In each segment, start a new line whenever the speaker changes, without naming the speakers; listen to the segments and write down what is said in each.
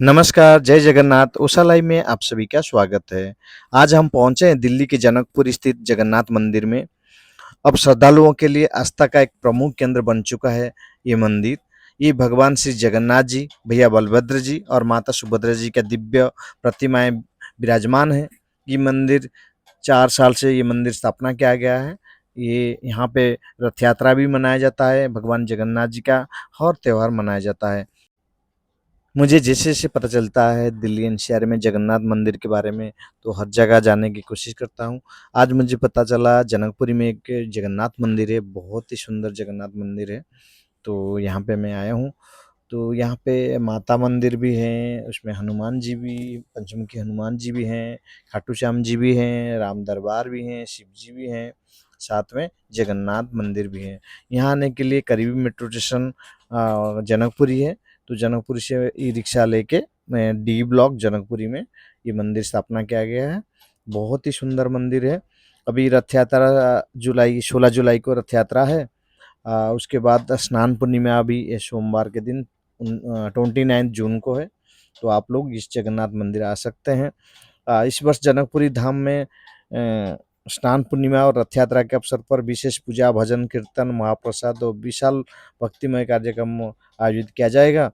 नमस्कार, जय जगन्नाथ। ओशा लाइव में आप सभी का स्वागत है। आज हम पहुँचे हैं दिल्ली के जनकपुर स्थित जगन्नाथ मंदिर में। अब श्रद्धालुओं के लिए आस्था का एक प्रमुख केंद्र बन चुका है ये मंदिर। ये भगवान श्री जगन्नाथ जी, भैया बलभद्र जी और माता सुभद्रा जी का दिव्य प्रतिमाएँ विराजमान हैं। ये मंदिर 4 साल से ये मंदिर स्थापना किया गया है। ये यहाँ पे रथ यात्रा भी मनाया जाता है, भगवान जगन्नाथ जी का हर त्योहार मनाया जाता है। मुझे जैसे-जैसे पता चलता है दिल्ली एनसीआर में जगन्नाथ मंदिर के बारे में, तो हर जगह जाने की कोशिश करता हूँ। आज मुझे पता चला जनकपुरी में एक जगन्नाथ मंदिर है, बहुत ही सुंदर जगन्नाथ मंदिर है, तो यहाँ पे मैं आया हूँ। तो यहाँ पे माता मंदिर भी है, उसमें हनुमान जी भी, पंचमुखी हनुमान जी भी हैं, खाटू श्याम जी भी हैं, राम दरबार भी हैं, शिव जी भी हैं, साथ में जगन्नाथ मंदिर भी है। यहाँ आने के लिए करीबी मेट्रो स्टेशन जनकपुरी है, तो जनकपुरी से ई-रिक्शा लेके मैं डी ब्लॉक जनकपुरी में ये मंदिर स्थापना किया गया है। बहुत ही सुंदर मंदिर है। अभी रथ यात्रा जुलाई 16 जुलाई को रथ यात्रा है। उसके बाद स्नान पूर्णिमा अभी ये सोमवार के दिन 29 जून को है, तो आप लोग इस जगन्नाथ मंदिर आ सकते हैं। इस वर्ष जनकपुरी धाम में स्नान पूर्णिमा और रथ यात्रा के अवसर पर विशेष पूजा, भजन, कीर्तन, महाप्रसाद और विशाल भक्तिमय कार्यक्रम आयोजित किया जाएगा।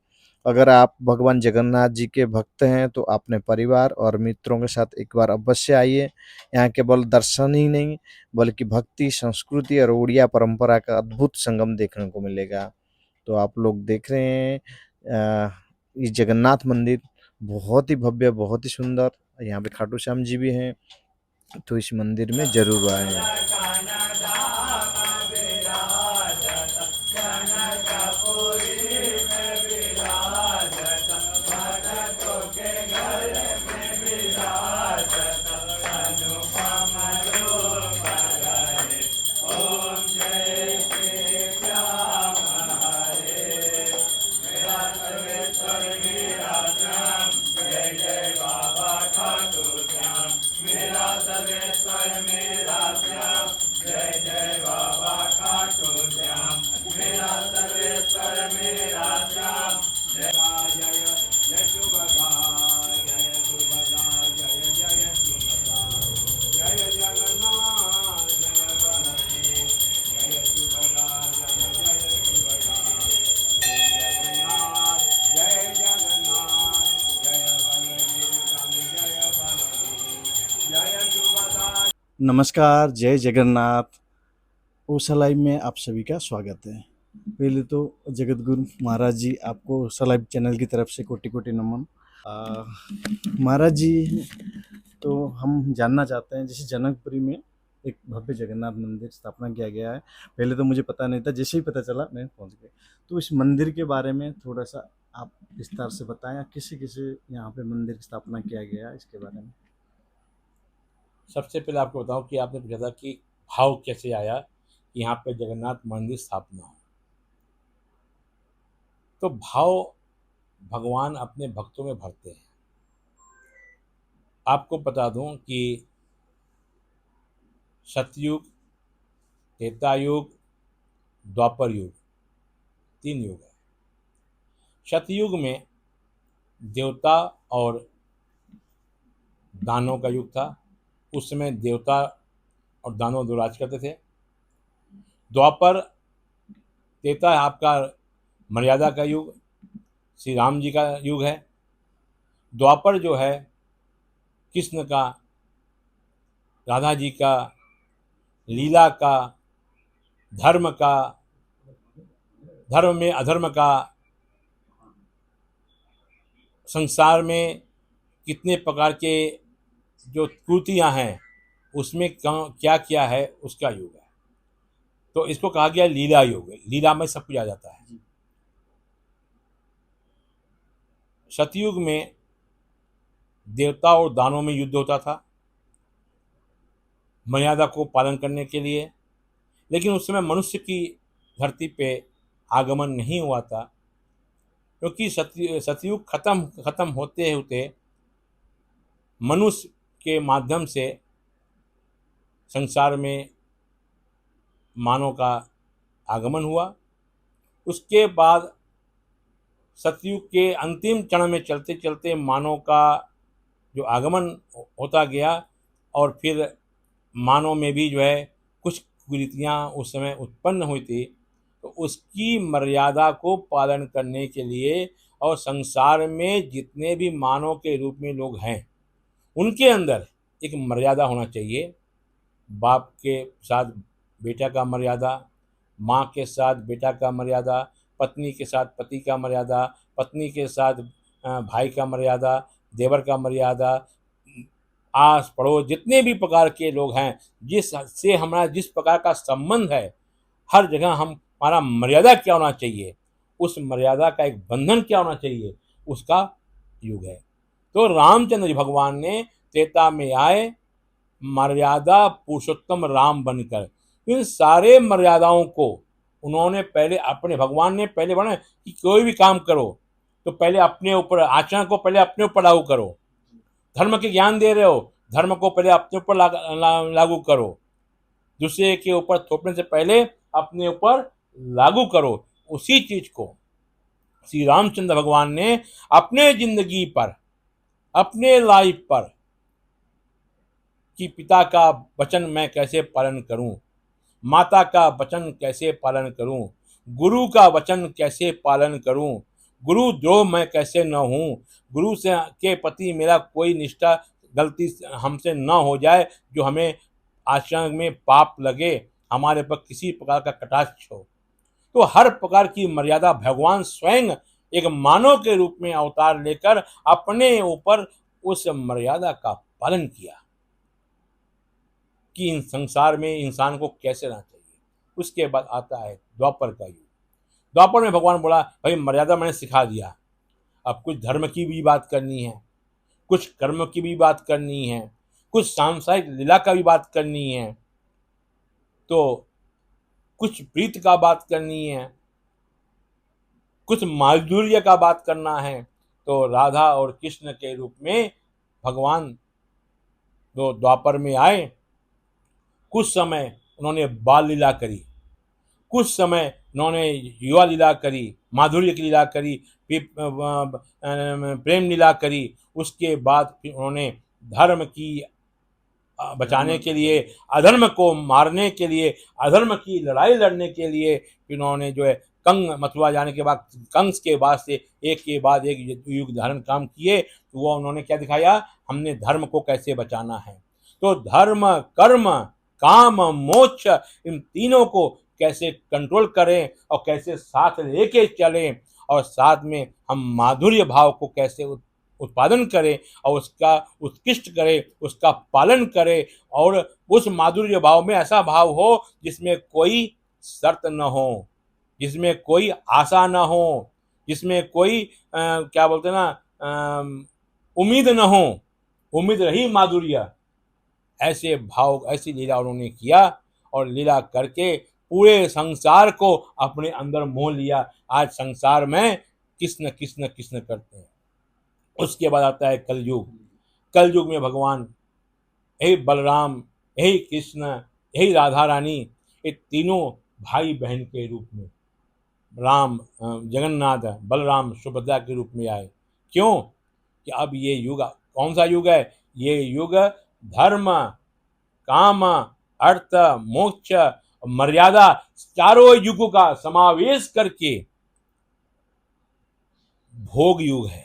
अगर आप भगवान जगन्नाथ जी के भक्त हैं तो अपने परिवार और मित्रों के साथ एक बार अवश्य आइए। यहाँ केवल दर्शन ही नहीं बल्कि भक्ति, संस्कृति और उड़िया परंपरा का अद्भुत संगम देखने को मिलेगा। तो आप लोग देख रहे हैं ये जगन्नाथ मंदिर बहुत ही भव्य, बहुत ही सुंदर। यहाँ पे खाटू श्याम जी भी हैं, तो इस मंदिर में ज़रूर आएँ। नमस्कार, जय जगन्नाथ। ओशा लाइव में आप सभी का स्वागत है। पहले तो जगतगुरु महाराज जी आपको ओशा लाइव चैनल की तरफ से कोटि-कोटि नमन। महाराज जी, तो हम जानना चाहते हैं, जैसे जनकपुरी में एक भव्य जगन्नाथ मंदिर स्थापना किया गया है। पहले तो मुझे पता नहीं था, जैसे ही पता चला मैं पहुंच गया। तो इस मंदिर के बारे में थोड़ा-सा आप विस्तार से बताएँ, किसे-किसे यहाँ पे मंदिर की स्थापना किया गया है, इसके बारे में?
सबसे पहले आपको बताऊं कि आपने पूछा था कि भाव कैसे आया कि यहाँ पे जगन्नाथ मंदिर स्थापना हो। तो भाव भगवान अपने भक्तों में भरते हैं। आपको बता दूं कि सतयुग, त्रेता युग, द्वापर युग, 3 युग है। सतयुग में देवता और दानों का युग था। उस समय देवता और दानव दो राज करते थे। द्वापर, त्रेता आपका मर्यादा का युग, श्री राम जी का युग है। द्वापर जो है कृष्ण का, राधा जी का, लीला का, धर्म का, धर्म में अधर्म का, संसार में कितने प्रकार के जो कृतियाँ हैं उसमें क्या क्या है उसका युग है। तो इसको कहा गया लीला युग। लीला में सब कुछ आ जाता है। सतयुग में देवता और दानों में युद्ध होता था मर्यादा को पालन करने के लिए। लेकिन उस समय मनुष्य की धरती पे आगमन नहीं हुआ था, क्योंकि सतयुग खत्म होते होते मनुष्य के माध्यम से संसार में मानव का आगमन हुआ। उसके बाद सतयुग के अंतिम चरण में चलते चलते मानव का जो आगमन होता गया और फिर मानव में भी जो है कुछ कुरीतियाँ उस समय उत्पन्न हुई थी, तो उसकी मर्यादा को पालन करने के लिए और संसार में जितने भी मानव के रूप में लोग हैं उनके अंदर एक मर्यादा होना चाहिए। बाप के साथ बेटा का मर्यादा, माँ के साथ बेटा का मर्यादा, पत्नी के साथ पति का मर्यादा, पत्नी के साथ भाई का मर्यादा, देवर का मर्यादा, आस पड़ोस जितने भी प्रकार के लोग हैं जिस से हमारा जिस प्रकार का संबंध है, हर जगह हम हमारा मर्यादा क्या होना चाहिए, उस मर्यादा का एक बंधन क्या होना चाहिए, उसका युग है। तो रामचंद्र जी भगवान ने त्रेता में आए मर्यादा पुरुषोत्तम राम बनकर। इन सारे मर्यादाओं को उन्होंने पहले अपने भगवान ने पहले बना कि कोई भी काम करो तो पहले अपने ऊपर आचरण को पहले अपने ऊपर लागू करो। धर्म के ज्ञान दे रहे हो, धर्म को पहले अपने ऊपर लागू करो। दूसरे के ऊपर थोपने से पहले अपने ऊपर लागू करो। उसी चीज को श्री रामचंद्र भगवान ने अपने जिंदगी पर, अपने लाइफ पर, कि पिता का वचन मैं कैसे पालन करूं, माता का वचन कैसे पालन करूं, गुरु का वचन कैसे पालन करूं, गुरु द्रोह मैं कैसे न हूं, गुरु से के प्रति मेरा कोई निष्ठा गलती हमसे न हो जाए जो हमें आचरण में पाप लगे, हमारे पर किसी प्रकार का कटाक्ष हो। तो हर प्रकार की मर्यादा भगवान स्वयं एक मानव के रूप में अवतार लेकर अपने ऊपर उस मर्यादा का पालन किया कि इन संसार में इंसान को कैसे रहना चाहिए। उसके बाद आता है द्वापर का युग। द्वापर में भगवान बोला भाई मर्यादा मैंने सिखा दिया, अब कुछ धर्म की भी बात करनी है, कुछ कर्म की भी बात करनी है, कुछ सांसारिक लीला का भी बात करनी है, तो कुछ प्रीत का बात करनी है, कुछ माधुर्य का बात करना है। तो राधा और कृष्ण के रूप में भगवान जो द्वापर में आए, कुछ समय उन्होंने बाल लीला करी, कुछ समय उन्होंने युवा लीला करी, माधुर्य की लीला करी, प्रेम लीला करी। उसके बाद फिर उन्होंने धर्म की बचाने के लिए, अधर्म को मारने के लिए, अधर्म की लड़ाई लड़ने के लिए फिर उन्होंने जो है कंग मथुरा जाने के बाद कंस के बाद से एक के बाद एक युग धारण काम किए। तो वो उन्होंने क्या दिखाया, हमने धर्म को कैसे बचाना है। तो धर्म, कर्म, काम, मोक्ष, इन तीनों को कैसे कंट्रोल करें और कैसे साथ लेके चलें, और साथ में हम माधुर्य भाव को कैसे उत्पादन करें और उसका उत्कृष्ट करें, उसका पालन करें, और उस माधुर्य भाव में ऐसा भाव हो जिसमें कोई शर्त न हो, जिसमें कोई आशा न हो, जिसमें कोई क्या बोलते हैं ना, उम्मीद न हो, उम्मीद रही माधुर्य। ऐसे भाव, ऐसी लीला उन्होंने किया और लीला करके पूरे संसार को अपने अंदर मोह लिया। आज संसार में कृष्ण कृष्ण कृष्ण करते हैं। उसके बाद आता है कलयुग। कलयुग में भगवान यही बलराम, यही कृष्ण, यही राधा रानी, ये तीनों भाई बहन के रूप में राम जगन्नाथ, बलराम सुभद्रा के रूप में आए। क्यों? कि अब ये युग कौन सा युग है? ये युग धर्म, काम, अर्थ, मोक्ष, मर्यादा, चारों युगों का समावेश करके भोग युग है।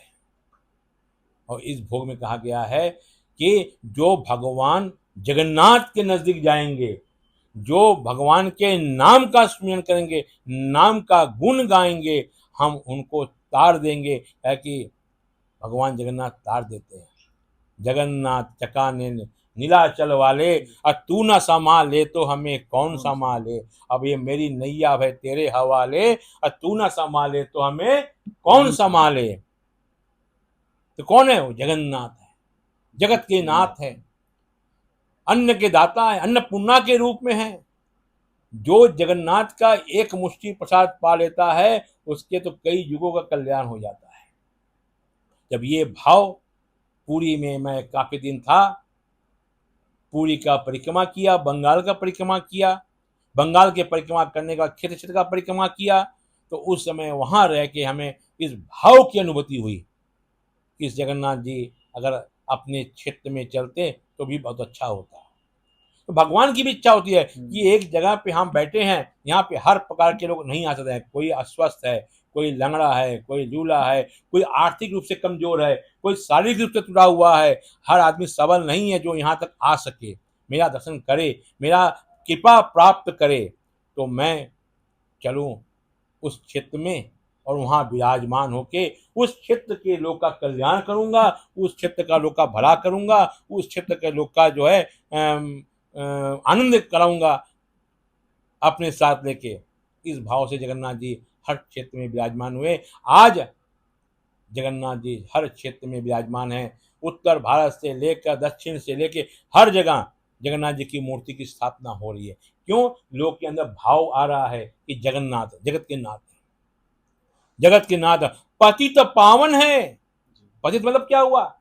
और इस भोग में कहा गया है कि जो भगवान जगन्नाथ के नजदीक जाएंगे, जो भगवान के नाम का स्मरण करेंगे, नाम का गुण गाएंगे, हम उनको तार देंगे। है कि भगवान जगन्नाथ तार देते हैं। जगन्नाथ चकाने नीलाचल वाले, और तू न संभाले तो हमें कौन संभाले। अब ये मेरी नैया है तेरे हवाले, और तू न संभाले तो हमें कौन संभाले। तो कौन है वो? जगन्नाथ है, जगत के नाथ है, अन्न के दाता है, अन्नपूर्णा के रूप में है। जो जगन्नाथ का एक मुट्ठी प्रसाद पा लेता है उसके तो कई युगों का कल्याण हो जाता है। जब ये भाव, पुरी में मैं काफी दिन था, पुरी का परिक्रमा किया, बंगाल का परिक्रमा किया, बंगाल के परिक्रमा करने का क्षेत्र क्षेत्र का परिक्रमा किया, तो उस समय वहाँ रह के हमें इस भाव की अनुभूति हुई कि इस जगन्नाथ जी अगर अपने क्षेत्र में चलते तो भी बहुत अच्छा होता। तो भगवान की भी इच्छा होती है कि एक जगह पे हम बैठे हैं, यहाँ पे हर प्रकार के लोग नहीं आ सकते हैं। कोई अस्वस्थ है, कोई लंगड़ा है, कोई लूला है, कोई आर्थिक रूप से कमजोर है, कोई शारीरिक रूप से टूटा हुआ है। हर आदमी सबल नहीं है जो यहाँ तक आ सके, मेरा दर्शन करे, मेरा कृपा प्राप्त करे, तो मैं चलूं उस क्षेत्र में और वहाँ विराजमान होके उस क्षेत्र के लोग का कल्याण करूंगा, उस क्षेत्र का लोग का भला करूंगा, उस क्षेत्र के लोग का जो है आनंद कराऊंगा अपने साथ लेके। इस भाव से जगन्नाथ जी हर क्षेत्र में विराजमान हुए। आज जगन्नाथ जी हर क्षेत्र में विराजमान हैं। उत्तर भारत से लेकर दक्षिण से लेकर हर जगह जगन्नाथ जी की मूर्ति की स्थापना हो रही है। क्यों? लोग के अंदर भाव आ रहा है कि जगन्नाथ जगत के नाथ, जगत के नाथ पतित पावन है। पतित मतलब क्या हुआ?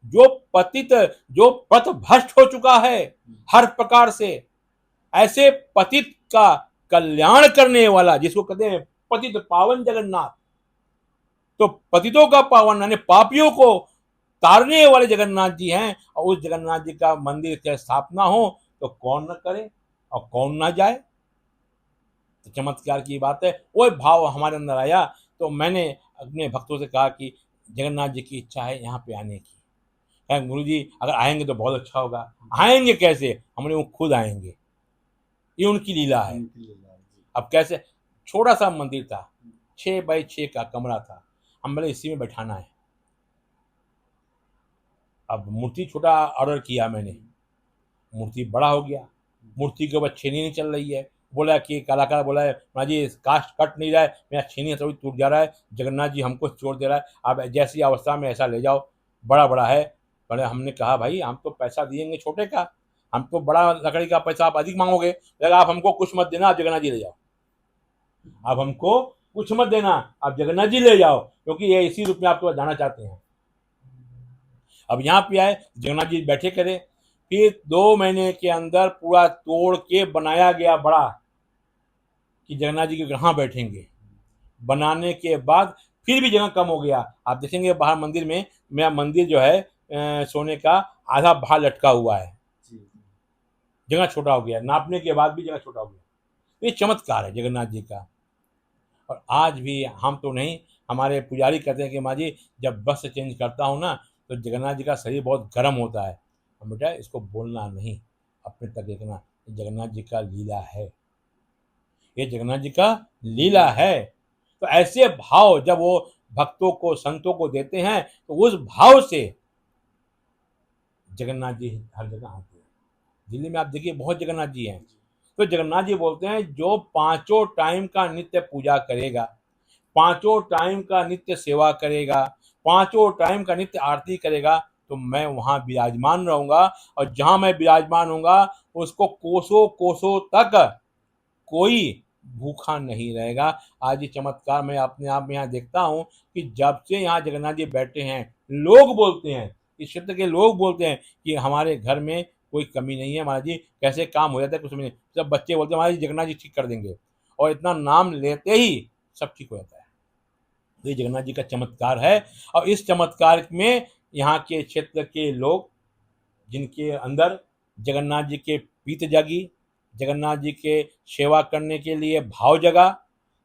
जो पतित, जो पथ भ्रष्ट हो चुका है हर प्रकार से, ऐसे पतित का कल्याण करने वाला जिसको कहते हैं पतित पावन जगन्नाथ। तो पतितों का पावन यानी पापियों को तारने वाले जगन्नाथ जी हैं। और उस जगन्नाथ जी का मंदिर की स्थापना हो तो कौन न करे और कौन ना जाए। तो चमत्कार की बात है। वो भाव हमारे अंदर आया तो मैंने अपने भक्तों से कहा कि जगन्नाथ जी की इच्छा है यहाँ पे आने की। गुरु जी अगर आएंगे तो बहुत अच्छा होगा। आएंगे कैसे? हमने वो खुद आएंगे, ये उनकी लीला है। अब कैसे? छोटा सा मंदिर था, 6x6 का कमरा था, हम बोले इसी में बैठाना है। अब मूर्ति छोटा ऑर्डर किया मैंने, मूर्ति बड़ा हो गया, मूर्ति के ऊपर छेनी नहीं चल रही है। बोला कि कलाकार बोला है महाराज जी कास्ट कट नहीं रहा है, मेरा छेनी थोड़ी टूट जा रहा है, जगन्नाथ जी हमको छोड़ दे रहा है, आप जैसी अवस्था में ऐसा ले जाओ, बड़ा बड़ा है। बोले हमने कहा भाई हम तो पैसा दिएंगे छोटे का, हम तो बड़ा लकड़ी का पैसा आप अधिक मांगोगे, लगा आप हमको कुछ मत देना, आप जगन्नाथ जी ले जाओ, आप हमको कुछ मत देना, आप जगन्नाथ जी ले जाओ, क्योंकि ये इसी रूप में आपके पास जाना चाहते हैं। अब यहाँ पे आए, जगन्नाथ जी बैठे करे, फिर 2 महीने के अंदर पूरा तोड़ के बनाया गया बड़ा कि जगन्नाथ जी के कहाँ बैठेंगे। बनाने के बाद फिर भी जगह कम हो गया। आप देखेंगे बाहर मंदिर में, मेरा मंदिर जो है सोने का आधा बाहर लटका हुआ है, जगह छोटा हो गया, नापने के बाद भी जगह छोटा हो गया। ये चमत्कार है जगन्नाथ जी का। और आज भी हम तो नहीं, हमारे पुजारी कहते हैं कि माँ जी जब बस चेंज करता हूँ ना तो जगन्नाथ जी का शरीर बहुत गर्म होता है। हम बेटा इसको बोलना नहीं, अपने तक देखना, जगन्नाथ जी का लीला है, ये जगन्नाथ जी का लीला है। तो ऐसे भाव जब वो भक्तों को संतों को देते हैं तो उस भाव से जगन्नाथ जी हर जगह आते हैं। दिल्ली में आप देखिए बहुत जगन्नाथ जी हैं। तो जगन्नाथ जी बोलते हैं जो 5 टाइम का नित्य पूजा करेगा, 5 टाइम का नित्य सेवा करेगा, 5 टाइम का नित्य आरती करेगा, तो मैं वहां विराजमान रहूंगा। और जहां मैं विराजमान होऊंगा उसको कोसों कोसों तक कोई भूखा नहीं रहेगा। आज ये चमत्कार मैं अपने आप में यहाँ देखता हूँ कि जब से यहाँ जगन्नाथ जी बैठे हैं, लोग बोलते हैं, इस क्षेत्र के लोग बोलते हैं कि हमारे घर में कोई कमी नहीं है महाराज जी, कैसे काम हो जाता है कुछ नहीं। सब बच्चे बोलते हैं महाराज जी जगन्नाथ जी ठीक कर देंगे, और इतना नाम लेते ही सब ठीक हो जाता है। तो ये जगन्नाथ जी का चमत्कार है। और इस चमत्कार में यहाँ के क्षेत्र के लोग जिनके अंदर जगन्नाथ जी के प्रीत जागी, जगन्नाथ जी के सेवा करने के लिए भाव जगा,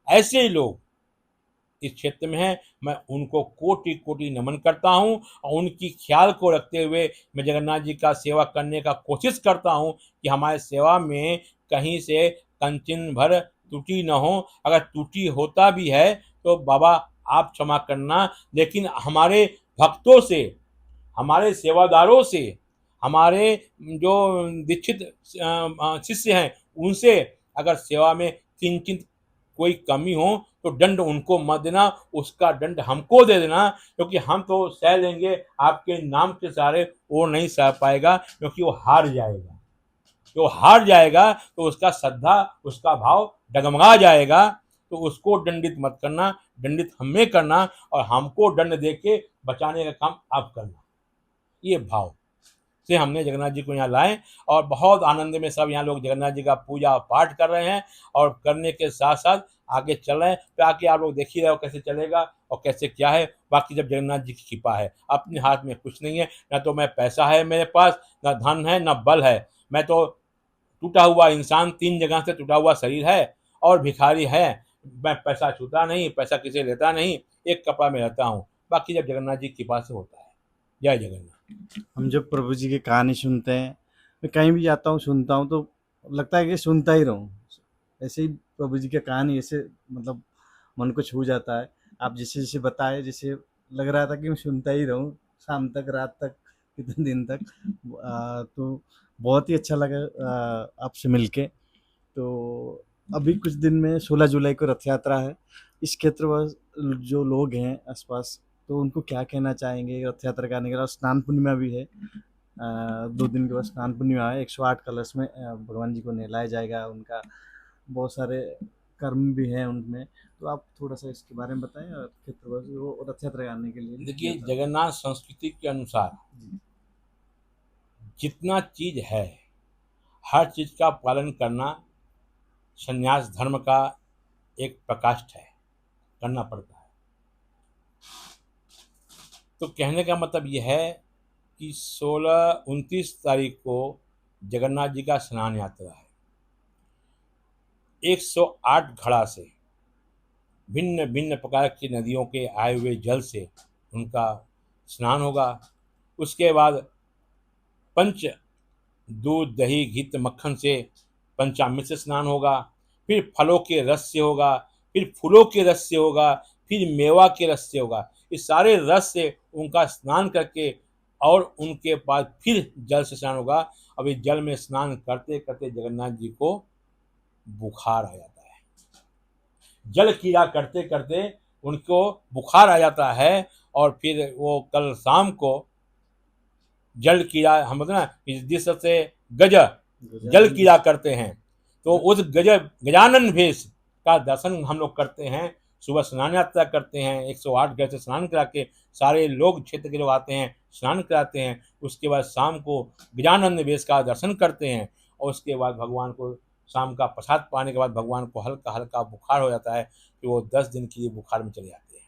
ऐसे ही लोग इस क्षेत्र में हैं। मैं उनको कोटि कोटि नमन करता हूं और उनकी ख्याल को रखते हुए मैं जगन्नाथ जी का सेवा करने का कोशिश करता हूं कि हमारे सेवा में कहीं से कंचन भर त्रुटि न हो। अगर त्रुटि होता भी है तो बाबा आप क्षमा करना, लेकिन हमारे भक्तों से, हमारे सेवादारों से, हमारे जो दीक्षित शिष्य हैं उनसे अगर सेवा में किंचित कोई कमी हो तो दंड उनको मत देना, उसका दंड हमको दे देना, क्योंकि हम तो सह लेंगे, आपके नाम के सहारे वो नहीं सह पाएगा, क्योंकि वो हार जाएगा। जो हार जाएगा तो उसका श्रद्धा, उसका भाव डगमगा जाएगा। तो उसको दंडित मत करना, दंडित हमें करना, और हमको दंड दे के बचाने का काम आप करना। ये भाव से हमने जगन्नाथ जी को यहाँ लाए और बहुत आनंद में सब यहाँ लोग जगन्नाथ जी का पूजा पाठ कर रहे हैं। और करने के साथ साथ आगे चल रहे हैं, तो आके आप लोग देख ही रहे हो कैसे चलेगा और कैसे क्या है। बाकी जब जगन्नाथ जी की कृपा है, अपने हाथ में कुछ नहीं है, ना तो मैं पैसा है मेरे पास, ना धन है, ना बल है। मैं तो टूटा हुआ इंसान, 3 जगह से टूटा हुआ शरीर है और भिखारी है। मैं पैसा छूता नहीं, पैसा किसी लेता नहीं, एक कपड़ा में रहता हूँ। बाकी जब जगन्नाथ जी की कृपा से होता है। जय जगन्नाथ।
हम जब प्रभु जी की कहानी सुनते हैं, मैं कहीं भी जाता हूँ सुनता हूँ तो लगता है कि सुनता ही रहूँ। ऐसे ही प्रभु जी की कहानी ऐसे मतलब मन को छू जाता है। आप जैसे जैसे बताए, जैसे लग रहा था कि मैं सुनता ही रहूँ शाम तक, रात तक, कितने दिन तक। तो बहुत ही अच्छा लगा आपसे मिलके। तो अभी कुछ दिन में 16 जुलाई को रथ यात्रा है। इस क्षेत्र में जो लोग हैं आसपास, तो उनको क्या कहना चाहेंगे रथ यात्रा का आने के बाद? स्नान पूर्णिमा भी है, 2 दिन के बाद स्नान पूर्णिमा है। 108 कलश में भगवान जी को नहलाया जाएगा। उनका बहुत सारे कर्म भी हैं उनमें। तो आप थोड़ा सा इसके बारे में बताएं, और क्षेत्रवासी वो रथ यात्रा आने के लिए
देखिए,
यात्रा।
जगन्नाथ संस्कृति के अनुसार
जी।
जितना चीज है, हर चीज का पालन करना संन्यास धर्म का एक प्रकाष्ठ है, करना पड़ता है। तो कहने का मतलब यह है कि 29 तारीख को जगन्नाथ जी का स्नान यात्रा है। 108 घड़ा से, भिन्न भिन्न प्रकार की नदियों के आए हुए जल से उनका स्नान होगा। उसके बाद पंच दूध दही घी मक्खन से पंचामृत से स्नान होगा। फिर फलों के रस से होगा, फिर फूलों के रस से होगा, फिर मेवा के रस से होगा। इस सारे रस से उनका स्नान करके और उनके बाद फिर जल से स्नान होगा। अब इस जल में स्नान करते करते जगन्नाथ जी को बुखार आ जाता है। जल क्रीड़ा करते करते उनको बुखार आ जाता है और फिर वो कल शाम को जल कीड़ा, हम बोलते ना जिस से गज जल कीड़ा करते हैं, तो उस गजानन भेष का दर्शन हम लोग करते हैं। सुबह स्नान यात्रा करते हैं, 108 घर से स्नान करा के सारे लोग, क्षेत्र के लोग आते हैं, स्नान कराते हैं। उसके बाद शाम को गजानन भेष का दर्शन करते हैं और उसके बाद भगवान को शाम का प्रसाद पाने के बाद भगवान को हल्का हल्का बुखार हो जाता है। कि वो 10 दिन के लिए बुखार में चले जाते हैं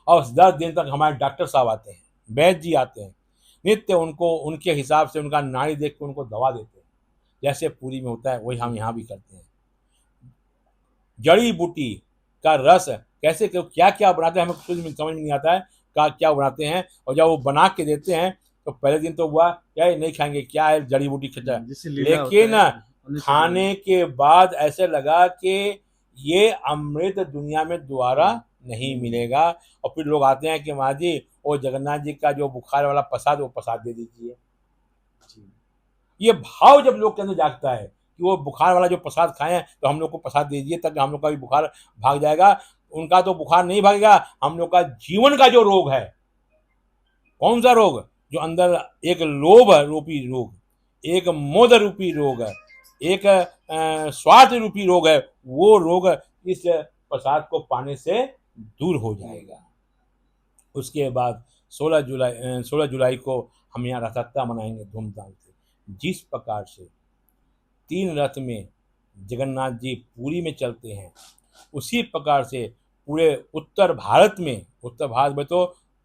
और 10 दिन तक हमारे डॉक्टर साहब आते हैं, वैद्य जी आते हैं, नित्य उनको उनके हिसाब से उनका नाड़ी देख के उनको दवा देते हैं। जैसे पूरी में होता है वही हम यहाँ भी करते हैं। जड़ी बूटी का रस कैसे क्या क्या बनाते हैं हमें कुछ समझ में नहीं आता है, क्या क्या बनाते हैं। और जब वो बना के देते हैं तो पहले दिन तो हुआ क्या नहीं खाएंगे, क्या है जड़ी बूटी खिचड़ा, लेकिन खाने के बाद ऐसे लगा कि ये अमृत दुनिया में दोबारा नहीं मिलेगा। और फिर लोग आते हैं कि माँ जी वो जगन्नाथ जी का जो बुखार वाला प्रसाद, वो प्रसाद दे दीजिए। ये भाव जब लोग के अंदर जागता है कि वो बुखार वाला जो प्रसाद खाएं तो हम लोग को प्रसाद दे दीजिए ताकि हम लोग का भी बुखार भाग जाएगा। उनका तो बुखार नहीं भागेगा, हम लोग का जीवन का जो रोग है, कौन सा रोग, जो अंदर एक लोभ रूपी रोग, एक मोद रूपी रोग है, एक स्वार्थ रूपी रोग है, वो रोग इस प्रसाद को पाने से दूर हो जाएगा। उसके बाद 16 जुलाई को हम यहाँ रथ यात्रा मनाएंगे धूमधाम से। जिस प्रकार से 3 रथ में जगन्नाथ जी पुरी में चलते हैं, उसी प्रकार से पूरे उत्तर भारत में तो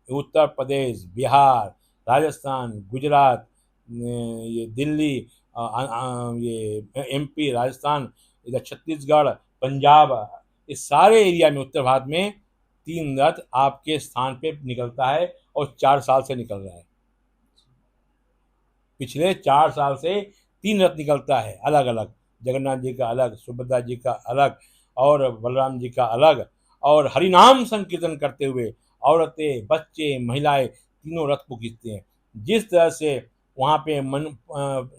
उत्तर प्रदेश, बिहार, राजस्थान, गुजरात, ये दिल्ली, ये MP, राजस्थान, इधर छत्तीसगढ़, पंजाब, इस सारे एरिया में उत्तर भारत में 3 रथ आपके स्थान पे निकलता है और 4 साल से निकल रहा है। पिछले 4 साल से 3 रथ निकलता है अलग अलग, जगन्नाथ जी का अलग, सुभद्रा जी का अलग और बलराम जी का अलग। और हरिनाम संकीर्तन करते हुए औरतें, बच्चे, महिलाएं तीनों रथ को खींचते हैं। जिस तरह से वहाँ पे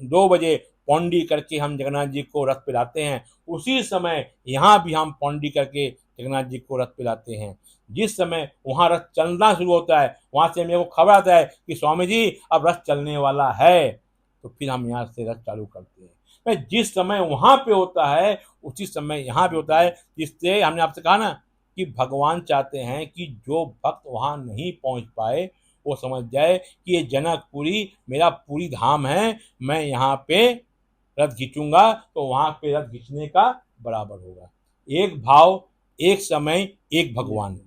2 बजे पौंडी करके हम जगन्नाथ जी को रथ पे लाते हैं, उसी समय यहाँ भी हम पौंडी करके जगन्नाथ जी को रथ पे लाते हैं। जिस समय वहाँ रथ चलना शुरू होता है, वहाँ से मेरे को खबर आता है कि स्वामी जी अब रथ चलने वाला है, तो फिर हम यहाँ से रथ चालू करते हैं। मैं जिस समय वहाँ पे होता है उसी समय यहाँ पे होता है, जिससे हमने आपसे कहा ना कि भगवान चाहते हैं कि जो भक्त वहाँ नहीं पहुँच पाए वो समझ जाए कि ये जनकपुरी मेरा पूरी धाम है, मैं यहाँ पे रथ खींचूंगा तो वहाँ पे रथ खींचने का बराबर होगा। एक भाव, एक समय, एक भगवान।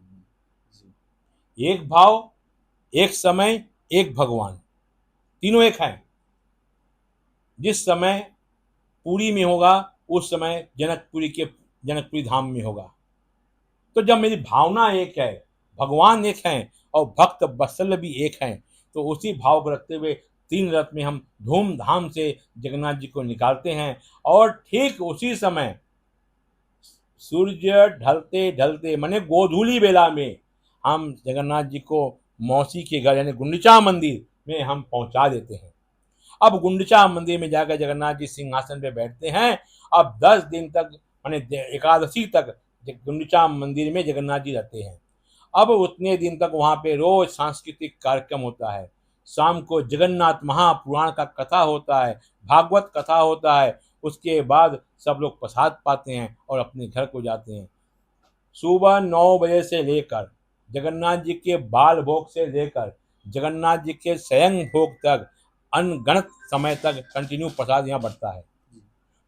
एक भाव, एक समय, एक भगवान, तीनों एक हैं। जिस समय पुरी में होगा उस समय जनकपुरी धाम में होगा। तो जब मेरी भावना एक है, भगवान एक हैं और भक्त वत्सल भी एक हैं, तो उसी भाव को रखते हुए 3 रथ में हम धूमधाम से जगन्नाथ जी को निकालते हैं। और ठीक उसी समय सूर्य ढलते ढलते माने गोधूली बेला में हम जगन्नाथ जी को मौसी के घर यानी गुंडिचा मंदिर में हम पहुंचा देते हैं। अब गुंडिचा मंदिर में जाकर जगन्नाथ जी सिंहासन पे बैठते हैं। अब 10 दिन तक माने एकादशी तक गुंडिचा मंदिर में जगन्नाथ जी रहते हैं। अब उतने दिन तक वहाँ पे रोज सांस्कृतिक कार्यक्रम होता है। शाम को जगन्नाथ महापुराण का कथा होता है, भागवत कथा होता है। उसके बाद सब लोग प्रसाद पाते हैं और अपने घर को जाते हैं। सुबह 9 बजे से लेकर जगन्नाथ जी के बाल भोग से लेकर जगन्नाथ जी के शयन भोग तक अनगणत समय तक कंटिन्यू प्रसाद यहाँ बढ़ता है।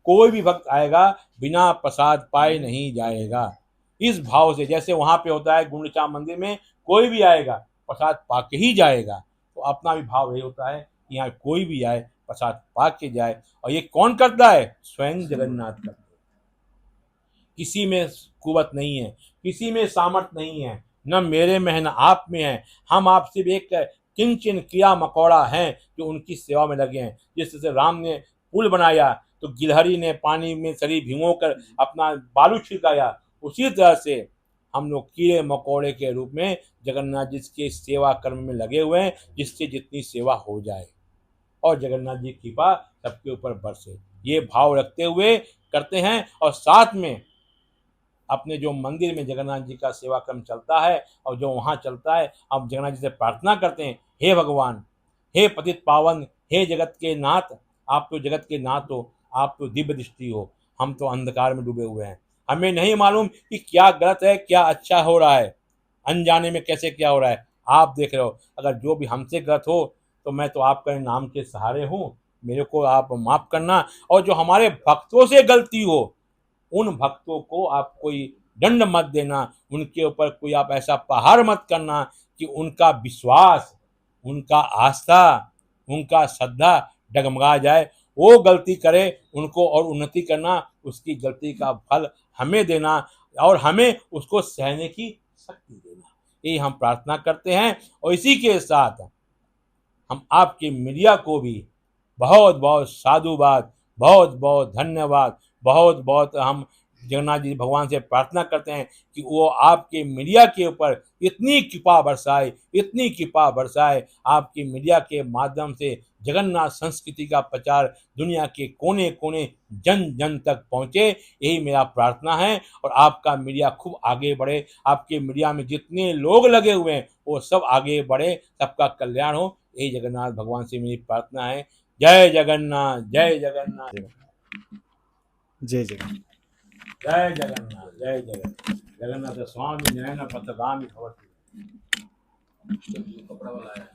कोई भी भक्त आएगा बिना प्रसाद पाए नहीं जाएगा। इस भाव से जैसे वहाँ पे होता है गुंडिचा मंदिर में, कोई भी आएगा प्रसाद पा के ही जाएगा। तो अपना भी भाव यही होता है कि यहाँ कोई भी आए प्रसाद पा के जाए। और ये कौन करता है? स्वयं जगन्नाथ करते हैं। किसी में कुवत नहीं है, किसी में सामर्थ्य नहीं है, न मेरे में है न आप में है। हम आप सिर्फ एक किंचन किया मकौड़ा हैं जो उनकी सेवा में लगे हैं। जिस तरह से राम ने पुल बनाया तो गिलहरी ने पानी में शरीर भिगो कर अपना बालू छिड़काया, उसी तरह से हम लोग कीड़े मकोड़े के रूप में जगन्नाथ जी के सेवा कर्म में लगे हुए हैं, जिससे जितनी सेवा हो जाए और जगन्नाथ जी की कृपा सबके ऊपर बरसे, ये भाव रखते हुए करते हैं। और साथ में अपने जो मंदिर में जगन्नाथ जी का सेवा क्रम चलता है और जो वहाँ चलता है, हम जगन्नाथ जी से प्रार्थना करते हैं, हे भगवान, हे पतित पावन, हे जगत के नाथ, आप तो जगत के नाथ हो, आप तो दिव्य दृष्टि हो, हम तो अंधकार में डूबे हुए हैं। हमें नहीं मालूम कि क्या गलत है क्या अच्छा हो रहा है, अनजाने में कैसे क्या हो रहा है, आप देख रहे हो। अगर जो भी हमसे गलत हो तो मैं तो आपके नाम के सहारे हूँ, मेरे को आप माफ़ करना। और जो हमारे भक्तों से गलती हो उन भक्तों को आप कोई दंड मत देना, उनके ऊपर कोई आप ऐसा पहाड़ मत करना कि उनका विश्वास, उनका आस्था, उनका श्रद्धा डगमगा जाए। वो गलती करे उनको और उन्नति करना, उसकी गलती का फल हमें देना और हमें उसको सहने की शक्ति देना, यही हम प्रार्थना करते हैं। और इसी के साथ हम आपकी मीडिया को भी बहुत बहुत साधुवाद, बहुत बहुत धन्यवाद, बहुत बहुत हम जगन्नाथ जी भगवान से प्रार्थना करते हैं कि वो आपके मीडिया के ऊपर इतनी कृपा बरसाए, इतनी कृपा बरसाए, आपकी मीडिया के माध्यम से जगन्नाथ संस्कृति का प्रचार दुनिया के कोने कोने जन जन तक पहुँचे, यही मेरा प्रार्थना है। और आपका मीडिया खूब आगे बढ़े, आपके मीडिया में जितने लोग लगे हुए हैं वो सब आगे बढ़े, सबका कल्याण हो, यही जगन्नाथ भगवान से मेरी प्रार्थना है। जय जगन्नाथ, जय जगन्नाथ,
जय जगन्नाथ।
जय जगन्नाथ, जय जगन्नाथ। जगन्नाथ स्वामी नयन पथगामी भवतु। कपड़ा वाला है।